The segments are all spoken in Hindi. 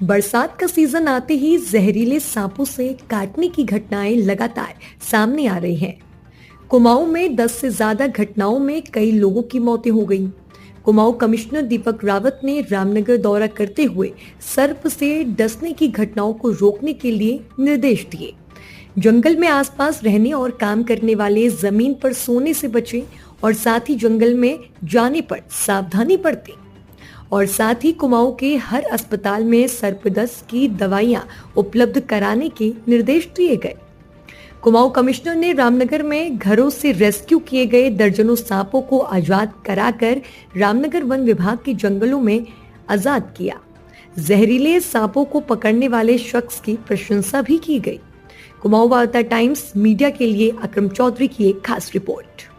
बरसात का सीजन आते ही जहरीले सांपों से काटने की घटनाएं लगातार सामने आ रही हैं। कुमाऊं में 10 से ज्यादा घटनाओं में कई लोगों की मौतें हो गईं। कुमाऊं कमिश्नर दीपक रावत ने रामनगर दौरा करते हुए सर्प से डसने की घटनाओं को रोकने के लिए निर्देश दिए। जंगल में आसपास रहने और काम करने वाले जमीन पर सोने से बचें और साथ ही जंगल में जाने पर सावधानी बरतें। और साथ ही कुमाऊं के हर अस्पताल में सर्पदस्त की दवाइयां उपलब्ध कराने के निर्देश दिए गए। कुमाऊं कमिश्नर ने रामनगर में घरों से रेस्क्यू किए गए दर्जनों सांपों को आजाद कराकर रामनगर वन विभाग के जंगलों में आजाद किया। जहरीले सांपों को पकड़ने वाले शख्स की प्रशंसा भी की गई। कुमाऊं वार्ता टाइम्स मीडिया के लिए अक्रम चौधरी की एक खास रिपोर्ट।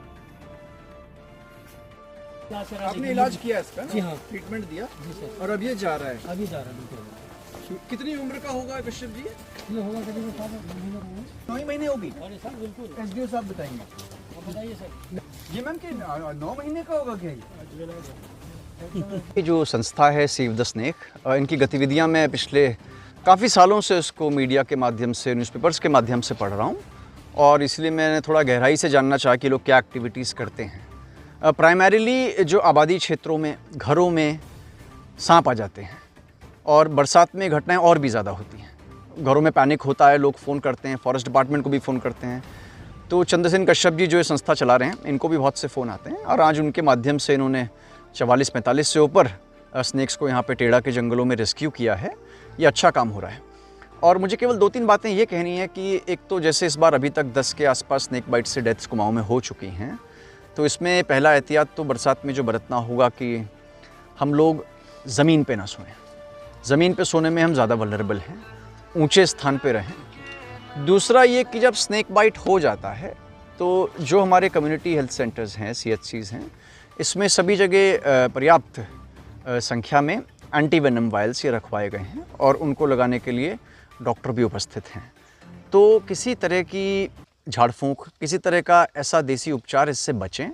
आपने इलाज किया इसका? जी हाँ, ट्रीटमेंट दिया जी सर। और अब ये जा रहा है। अभी जा रहा है बिल्कुल। कितनी उम्र का होगा कश्यप जी? ये होगा करीबन 7 महीने का होगा। 9 महीने होगी। अरे सर बिल्कुल। एसडीओ साहब बताएंगे। आप बताइए सर। ये मैम कि 9 महीने का होगा क्या ये जो संस्था है सेव द स्नेक, इनकी गतिविधियां मैं पिछले काफ़ी सालों से उसको मीडिया के माध्यम से, न्यूज़पेपर्स के माध्यम से पढ़ रहा हूँ और इसलिए मैंने थोड़ा गहराई से जानना चाहा कि लोग क्या एक्टिविटीज़ करते हैं। प्राइमरीली जो आबादी क्षेत्रों में घरों में सांप आ जाते हैं और बरसात में घटनाएं और भी ज़्यादा होती हैं। घरों में पैनिक होता है, लोग फ़ोन करते हैं, फॉरेस्ट डिपार्टमेंट को भी फ़ोन करते हैं। तो चंद्रसेन कश्यप जी जो ये संस्था चला रहे हैं, इनको भी बहुत से फ़ोन आते हैं और आज उनके माध्यम से इन्होंने 44-45 से ऊपर स्नेक्स को यहाँ पे टेढ़ा के जंगलों में रेस्क्यू किया है। ये अच्छा काम हो रहा है और मुझे केवल 2-3 बातें ये कहनी है कि एक तो जैसे इस बार अभी तक 10 के आसपास स्नेक बाइट से डेथ्स कुमाऊं में हो चुकी हैं, तो इसमें पहला एहतियात तो बरसात में जो बरतना होगा कि हम लोग ज़मीन पे ना सोएं। ज़मीन पे सोने में हम ज़्यादा वल्नरेबल हैं, ऊंचे स्थान पे रहें। दूसरा ये कि जब स्नेक बाइट हो जाता है तो जो हमारे कम्युनिटी हेल्थ सेंटर्स हैं, CHCs हैं, इसमें सभी जगह पर्याप्त संख्या में एंटी वेनम वायल्स ये रखवाए गए हैं और उनको लगाने के लिए डॉक्टर भी उपस्थित हैं। तो किसी तरह की झाड़ फूंक, किसी तरह का ऐसा देसी उपचार इससे बचें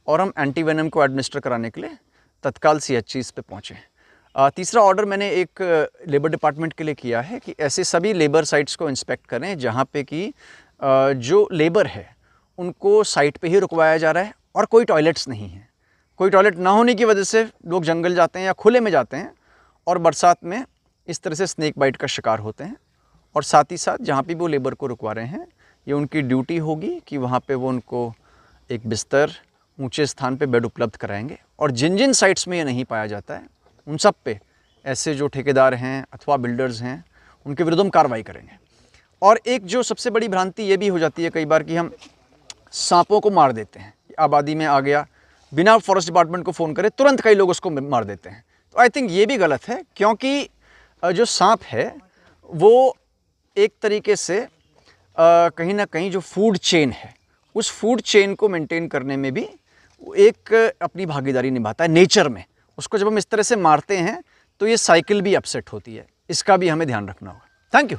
और हम एंटी वेनम को एडमिनिस्टर कराने के लिए तत्काल CHCs पे पहुँचें। तीसरा ऑर्डर मैंने एक लेबर डिपार्टमेंट के लिए किया है कि ऐसे सभी लेबर साइट्स को इंस्पेक्ट करें जहाँ पे कि जो लेबर है उनको साइट पे ही रुकवाया जा रहा है और कोई टॉयलेट्स नहीं है। कोई टॉयलेट ना होने की वजह से लोग जंगल जाते हैं या खुले में जाते हैं और बरसात में इस तरह से स्नेक बाइट का शिकार होते हैं। और साथ ही साथ जहाँ पे भी वो लेबर को रुकवा रहे हैं, ये उनकी ड्यूटी होगी कि वहाँ पे वो उनको एक बिस्तर, ऊंचे स्थान पे बेड उपलब्ध कराएंगे और जिन जिन साइट्स में ये नहीं पाया जाता है उन सब पे ऐसे जो ठेकेदार हैं अथवा बिल्डर्स हैं उनके विरुद्ध हम कार्रवाई करेंगे। और एक जो सबसे बड़ी भ्रांति ये भी हो जाती है कई बार कि हम सांपों को मार देते हैं। आबादी में आ गया, बिना फॉरेस्ट डिपार्टमेंट को फ़ोन करे तुरंत कई लोग उसको मार देते हैं। तो आई थिंक ये भी गलत है, क्योंकि जो सांप है वो एक तरीके से कहीं ना कहीं जो फूड चेन है, उस फूड चेन को मेंटेन करने में भी एक अपनी भागीदारी निभाता है नेचर में। उसको जब हम इस तरह से मारते हैं तो ये साइकिल भी अपसेट होती है। इसका भी हमें ध्यान रखना होगा। Thank you.